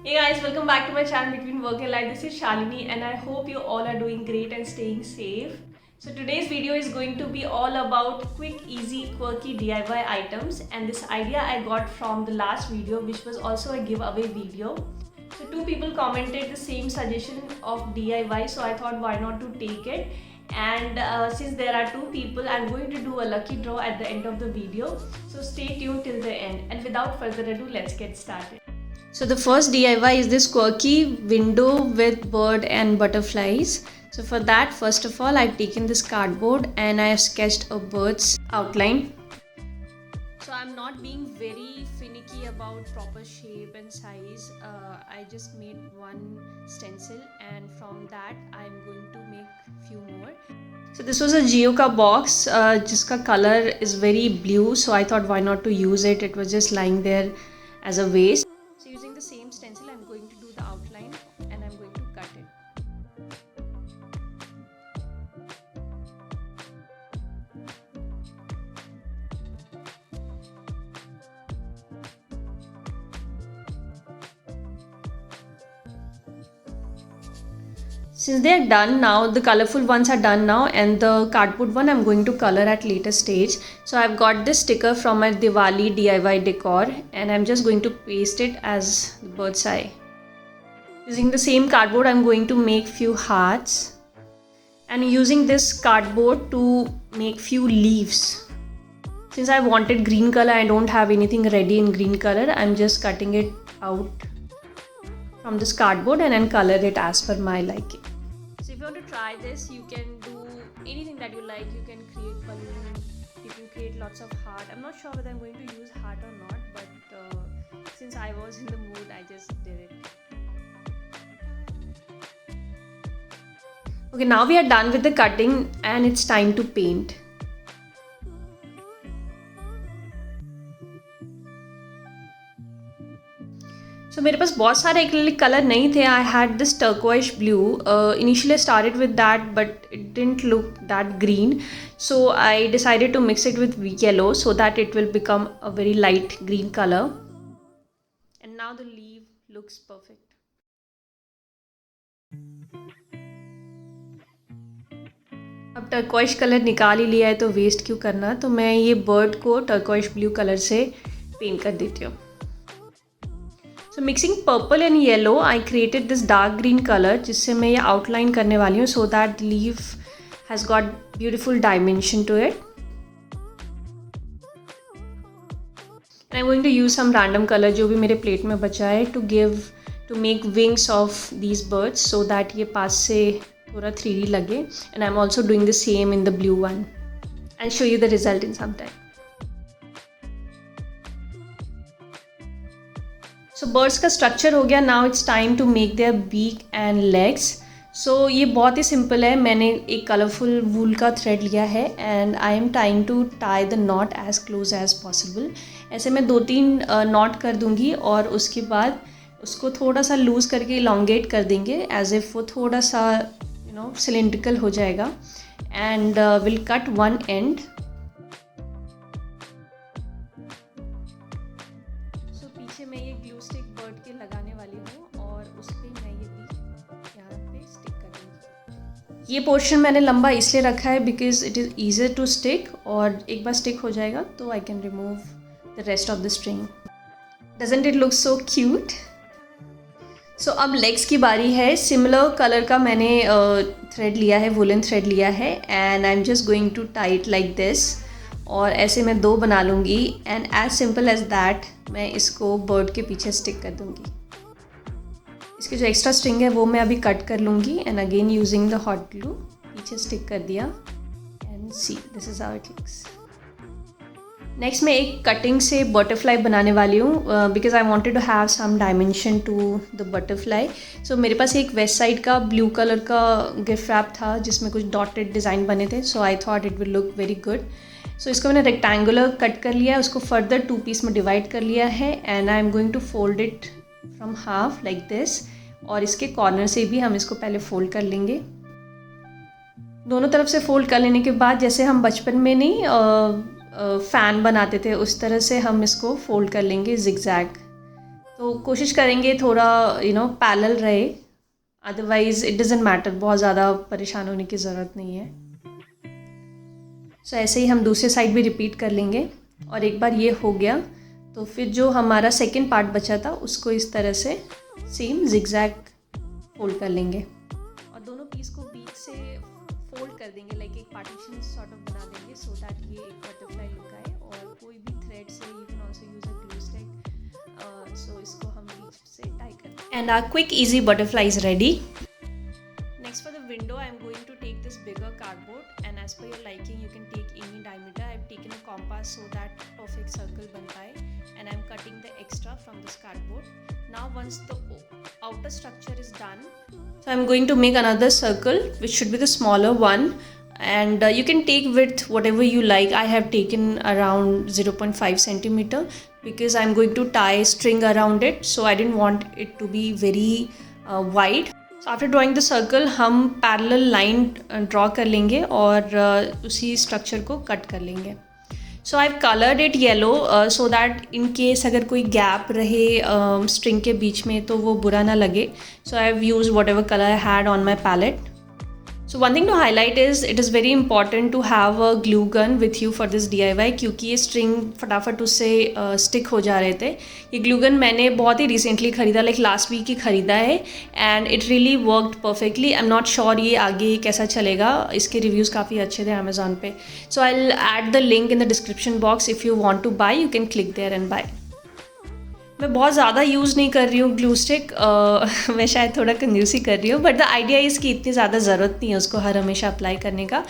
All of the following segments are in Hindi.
Hey guys, welcome back to my channel Between Work and Life. This is Shalini and I hope you all are doing great and staying safe. So today's video is going to be all about quick, easy, quirky DIY items, and this idea I got from the last video, which was also a giveaway video. So two people commented the same suggestion of DIY, so I thought why not to take it. And since there are two people, I'm going to do a lucky draw at the end of the video. So stay tuned till the end, and without further ado, let's get started. So the first DIY is this quirky window with bird and butterflies. So for that, first of all, I've taken this cardboard and I have sketched a bird's outline. So I'm not being very finicky about proper shape and size. I just made one stencil and from that I'm going to make few more. So this was a Geoka box, jiska color is very blue, so I thought why not to use it. It was just lying there as a waste. So using the same stencil, I'm going to do the outline and I'm going to cut it. Since they are done now, the colorful ones are done now, and the cardboard one I'm going to color at later stage. So I've got this sticker from my Diwali DIY decor and I'm just going to paste it as the bird's eye. Using the same cardboard, I'm going to make few hearts and using this cardboard to make few leaves. Since I wanted green color, I don't have anything ready in green color. I'm just cutting it out from this cardboard and then color it as per my liking. So if you want to try this, you can do anything that you like. You can create balloon, you can create lots of heart. I'm not sure whether I'm going to use heart or not, but since I was in the mood, I just did it. Okay, now we are done with the cutting and it's time to paint. So मेरे पास बहुत सारे एक्रिलिक कलर नहीं थे. I had this turquoise blue. Initially I started with that, but it didn't look that green. So I decided to mix it with yellow so that it will become a very light green color. And now the leaf looks perfect. अब टर्कोइश कलर निकाल ही लिया है तो वेस्ट क्यों करना. तो मैं ये बर्ड को टर्कोइश ब्लू कलर से पेंट कर देती हूँ. So mixing purple and yellow, I created this dark green color जिससे मैं ये outline करने वाली हूँ so that the leaf has got beautiful dimension to it. And I'm going to use some random color जो भी मेरे plate में बचा है to make wings of these birds so that ये पास से थोड़ा 3D लगे. And I'm also doing the same in the blue one. I'll show you the result in some time. So birds का स्ट्रक्चर हो गया. Now it's time to make their beak and legs. So ये बहुत ही सिंपल है. मैंने एक कलरफुल वूल का थ्रेड लिया है and I am trying to tie the knot as close as possible. ऐसे मैं 2-3 नॉट कर दूंगी और उसके बाद उसको थोड़ा सा लूज़ करके इलोंगेट कर देंगे एज इफ वो थोड़ा सा सिलेंड्रिकल हो जाएगा. And will cut one and. मैं ये ग्लू स्टिक बर्ड के लगाने वाली हूँ और उस पर मैं ये भी यहाँ पे स्टिक करूँगी. ये पोर्शन मैंने लंबा इसलिए रखा है because it is easier to stick, और एक बार स्टिक हो जाएगा तो I can remove the rest of the string. Doesn't it look so cute. So अब लेग्स की बारी है. सिमिलर कलर का मैंने थ्रेड लिया है, वुलन थ्रेड लिया है and I am just going to tie it like this. और ऐसे मैं 2 बना लूँगी and as simple as that मैं इसको बर्ड के पीछे स्टिक कर दूँगी. इसकी जो एक्स्ट्रा स्ट्रिंग है वो मैं अभी कट कर लूँगी and again using the hot glue पीछे स्टिक कर दिया. And see this is how it looks. Next मैं एक कटिंग से बटरफ्लाई बनाने वाली हूँ because I wanted to have some dimension to the butterfly. So मेरे पास एक वेस्ट साइड का ब्लू कलर का गिफ्ट रैप था जिसमें कुछ डॉटेड डिज़ाइन बने थे. So I thought it will look very good. So इसको मैंने रेक्टेंगुलर कट कर लिया है, उसको फर्दर 2 पीस में डिवाइड कर लिया है and I am going to fold it from half like this. और इसके कॉर्नर से भी हम इसको पहले फोल्ड कर लेंगे. दोनों तरफ से फोल्ड कर लेने के बाद जैसे हम बचपन में नहीं फ़ैन बनाते थे उस तरह से हम इसको फोल्ड कर लेंगे जिगजैग. तो कोशिश करेंगे थोड़ा पैरेलल रहे, अदरवाइज़ इट डजेंट मैटर, बहुत ज़्यादा परेशान होने की ज़रूरत नहीं है। सो ऐसे ही हम दूसरे साइड भी रिपीट कर लेंगे। और एक बार ये हो गया तो फिर जो हमारा सेकंड पार्ट बचा था उसको इस तरह से सेम जिगजैग फोल्ड कर लेंगे और दोनों पीस को बीच से फोल्ड कर देंगे, लाइक एक पार्टीशन सॉर्ट ऑफ बना देंगे सो दैट ये एक बटरफ्लाई लुक आए। और कोई भी थ्रेड से you can also use a glue stick, so इसको हम बीच से टाई कर देंगे। And our quick easy butterfly is ready. Next for the window, I am going to take this bigger cardboard and as per your liking you can take any diameter. I have taken a compass so that perfect circle ban paye and I am cutting the extra from this cardboard. Now once the outer structure is done, so I am going to make another circle which should be the smaller one, and you can take width whatever you like. I have taken around 0.5 centimeter because I am going to tie string around it, so I didn't want it to be very wide. So after drawing the circle हम पैरेलल लाइन ड्रॉ कर लेंगे और उसी स्ट्रक्चर को कट कर लेंगे। So I have coloured it yellow so that in case अगर कोई गैप रहे स्ट्रिंग के बीच में तो वो बुरा ना लगे। So I have use whatever colour I had on my palette. So one thing to highlight is it is very important to have a glue gun with you for this DIY क्योंकि ये स्ट्रिंग फटाफट उससे स्टिक हो जा रहे थे। ये ग्लू गन मैंने बहुत ही रिसेंटली ख़रीदा, लाइक लास्ट वीक ही ख़रीदा है and it really worked perfectly. I am not sure ये आगे कैसा चलेगा, इसके रिव्यूज़ काफ़ी अच्छे थे अमेज़ॉन पे। So I will add the link in the description box, if you want to buy you can click there and buy. मैं बहुत ज़्यादा यूज़ नहीं कर रही हूँ ग्लू स्टिक, मैं शायद थोड़ा कंजूसी कर रही हूँ, बट द आइडिया इसकी इतनी ज़्यादा ज़रूरत नहीं है उसको हर हमेशा अप्लाई करने का।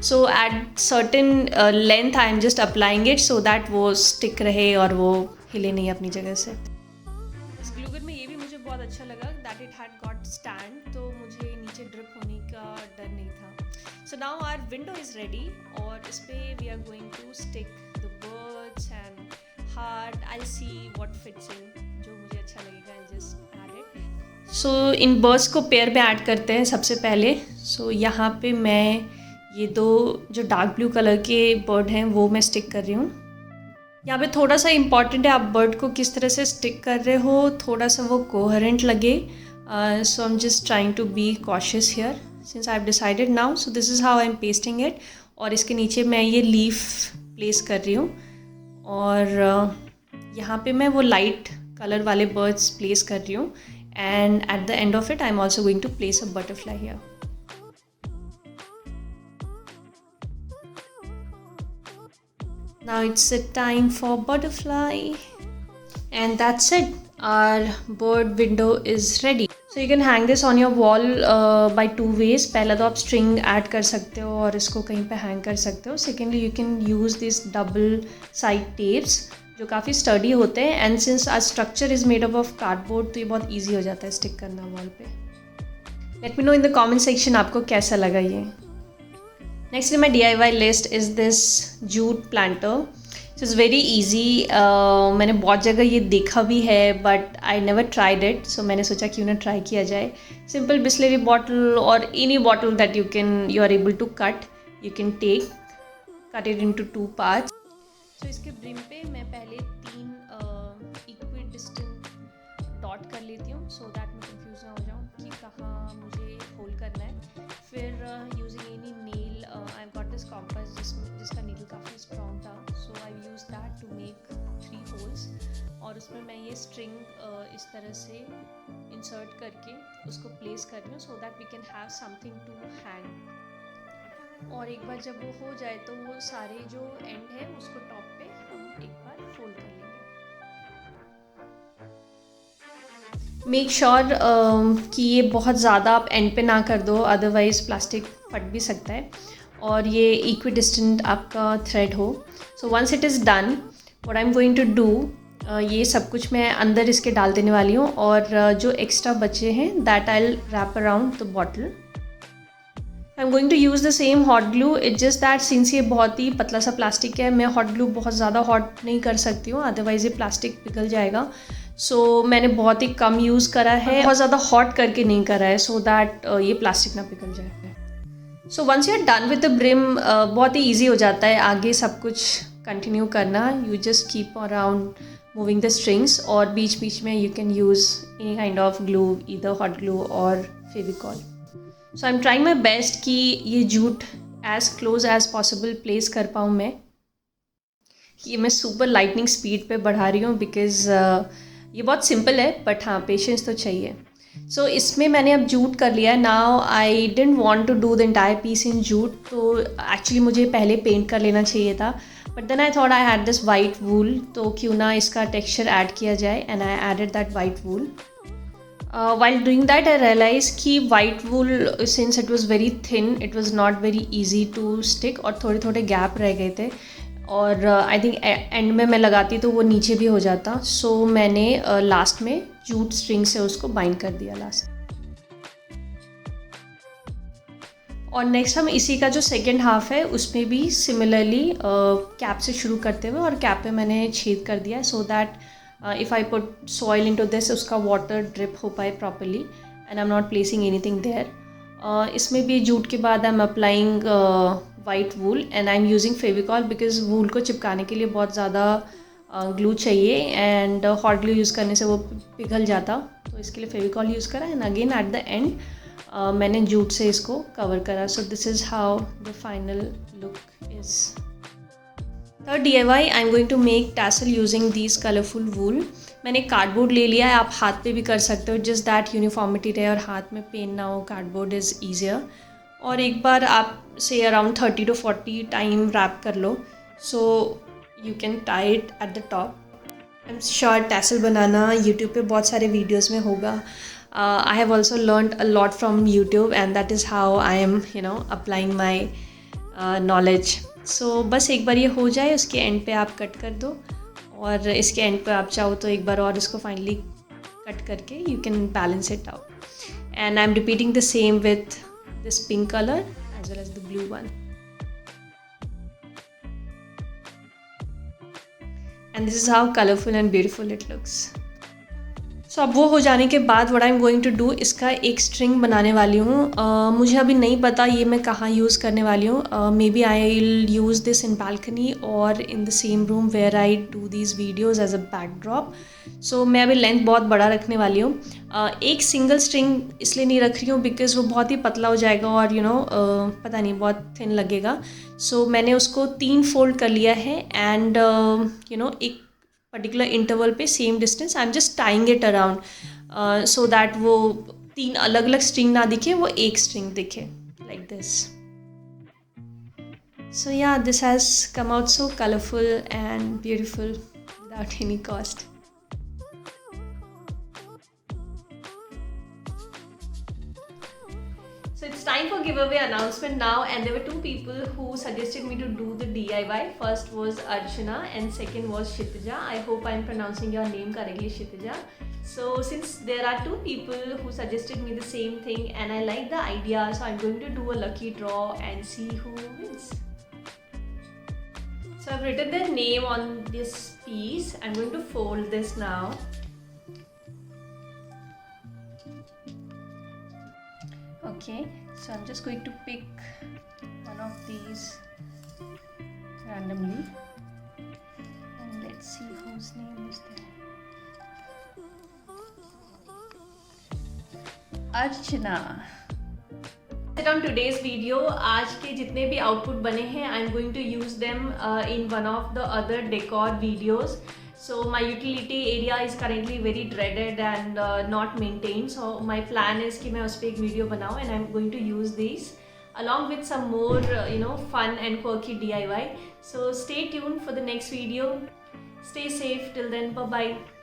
So at certain length I am just applying it so that वो स्टिक रहे और वो हिले नहीं अपनी जगह से। इस ग्लू गन में ये भी मुझे बहुत अच्छा लगा that it had got stand, तो मुझे नीचे ड्रिप होने का डर नहीं था। So now our window is ready और इस पर we are going to stick the birds and heart. I see what fits in, जो मुझे अच्छा लगेगा I just add it. So इन बर्ड्स को पेयर में ऐड करते हैं सबसे पहले। सो यहाँ पे मैं ये दो जो डार्क ब्लू कलर के बर्ड हैं वो मैं स्टिक कर रही हूँ। यहाँ पे थोड़ा सा इम्पॉर्टेंट है आप बर्ड को किस तरह से स्टिक कर रहे हो, थोड़ा सा वो कोहेरेंट लगे। So I am just trying to be cautious here since I have decided now. So this is how I am pasting it और इसके नीचे मैं ये लीफ प्लेस कर रही हूँ और यहाँ पे मैं वो लाइट कलर वाले बर्ड्स प्लेस कर रही हूँ and at the end of it I am also going to place a butterfly here. Now it's the time for butterfly and that's it. Our bird window is ready. So you can hang this on your wall by two ways. पहला तो आप string add कर सकते हो और इसको कहीं पे hang कर सकते हो। Secondly you can use these double side tapes जो काफ़ी sturdy होते हैं and since our structure is made up of cardboard तो ये बहुत easy हो जाता है stick करना wall पे। Let me know in the comment section आपको कैसा लगा ये। Next in my DIY list is this jute planter. It is very easy. मैंने बहुत जगह ये देखा भी है but I never tried it. So मैंने सोचा क्यों ना try किया जाए। Simple Bisleri bottle or any bottle that you are able to cut, you can cut it into two parts. So इसके brim पे मैं पहले 3 equidistant dot कर लेती हूँ so that मैं confuse ना हो जाऊँ कि कहाँ मुझे होल करना है। फिर using any nail, I've got this compass जिसका needle काफ़ी strong था, so I used that to make 3 holes और उसमें मैं ये string इस तरह से insert करके उसको place कर रही हूँ so that we can have something to hang। और एक बार जब वो हो जाए तो वो सारे जो end है उसको top पे हम एक बार fold कर लेंगे। मेक श्योर कि ये बहुत ज़्यादा आप एंड पे ना कर दो अदरवाइज़ प्लास्टिक फट भी सकता है और ये इक्विडिस्टेंट आपका थ्रेड हो। So once it is done what I am going to do, ये सब कुछ मैं अंदर इसके डाल देने वाली हूँ और जो एक्स्ट्रा बचे हैं that I will wrap around the bottle. I am going to use the same hot glue, it's just that since ये बहुत ही पतला सा प्लास्टिक है मैं हॉट ग्लू बहुत ज़्यादा हॉट नहीं कर सकती हूँ अदरवाइज़ ये प्लास्टिक पिघल जाएगा। सो मैंने बहुत ही कम यूज़ करा है, बहुत ज़्यादा हॉट करके नहीं करा है सो दैट ये प्लास्टिक ना पिघल जाए। So once you are done with the brim बहुत ही ईजी हो जाता है आगे सब कुछ कंटिन्यू करना। You just keep around moving the strings, और बीच बीच में you can use any kind of glue, either hot glue or Fevicol. So I'm trying my best कि ये jute as close as possible place कर पाऊँ मैं. ये मैं सुपर लाइटनिंग स्पीड पे बढ़ा रही हूँ बिकॉज़ ये बहुत सिंपल है, बट हाँ पेशेंस तो चाहिए. सो इसमें मैंने अब जूट कर लिया है. Now I didn't want to do the entire piece in jute, तो एक्चुअली मुझे पहले पेंट कर लेना चाहिए था, but then I thought I had this white wool, तो क्यों ना इसका टेक्सचर ऐड किया जाए, and I added that white wool. While doing that, I realized कि white wool, since it was very thin, it was not very easy to stick, और थोड़े थोड़े गैप रह गए थे, और आई थिंक एंड में मैं लगाती तो वो नीचे भी हो जाता. सो मैंने लास्ट में जूट स्ट्रिंग से उसको बाइंड कर दिया लास्ट. और नेक्स्ट हम इसी का जो सेकेंड हाफ है उसमें भी सिमिलरली कैप से शुरू करते हुए, और कैप पे मैंने छेद कर दिया so that if I put soil into this, उसका water drip हो पाए properly, and I'm not placing anything there. इसमें भी जूट के बाद I'm applying white wool and I'm using Fevicol because wool को चिपकाने के लिए बहुत ज़्यादा glue चाहिए, and hot glue यूज़ करने से वो पिघल जाता, तो इसके लिए Fevicol यूज़ करा, and again at the end मैंने जूट से इसको cover करा. So this is how the final look is. Third DIY, I am going to make tassel using these colorful wool. मैंने कार्डबोर्ड ले लिया है, आप हाथ पे भी कर सकते हो, जिस दैट यूनिफॉर्मिटी रहे और हाथ में पेन ना हो. Cardboard is easier. और एक बार आप से अराउंड 30 to 40 टाइम रैप कर लो, so you can tie it at the top. I am sure tassel बनाना यूट्यूब पे बहुत सारे वीडियोज़ में होगा. I have also learned a lot from YouTube, and that is how I am applying my knowledge. So बस एक बार ये हो जाए, उसके एंड पे आप कट कर दो, और इसके एंड पे आप चाहो तो एक बार और इसको फाइनली कट करके you can balance it out. And I am repeating the same with this pink colour as well as the blue one. And this is how colourful and beautiful it looks. So अब वो हो जाने के बाद what I am going to do, इसका एक स्ट्रिंग बनाने वाली हूँ. मुझे अभी नहीं पता ये मैं कहाँ यूज़ करने वाली हूँ. Maybe I will use this in balcony और in the same room where I do these videos as a backdrop. So मैं अभी लेंथ बहुत बड़ा रखने वाली हूँ. एक सिंगल स्ट्रिंग इसलिए नहीं रख रही हूँ बिकॉज़ वो बहुत ही पतला हो जाएगा और पता नहीं बहुत थिन लगेगा. सो मैंने उसको 3 फोल्ड कर लिया है, एंड एक पर्टिकुलर इंटरवल पे same distance I am just tying it around so that वो 3 अलग अलग स्ट्रिंग ना दिखे, वो एक स्ट्रिंग दिखे like this. So yeah this has come out so colourful and beautiful without any cost. So it's time for giveaway announcement now, and there were 2 people who suggested me to do the DIY. First was Archana and second was Shitija. I hope I'm pronouncing your name correctly, Shitija. So since there are 2 people who suggested me the same thing and I like the idea, so I'm going to do a lucky draw and see who wins. So I've written their name on this piece. I'm going to fold this now. Okay, so I'm just going to pick one of these randomly, and let's see whose name is there. Archana. On today's video, आज के जितने भी output बने हैं, I'm going to use them in one of the other decor videos. So my utility area is currently very dreaded and not maintained. So my plan is कि मैं उस पर एक video बनाऊँ, and I'm going to use these along with some more fun and quirky DIY. So stay tuned for the next video. Stay safe till then. Bye bye.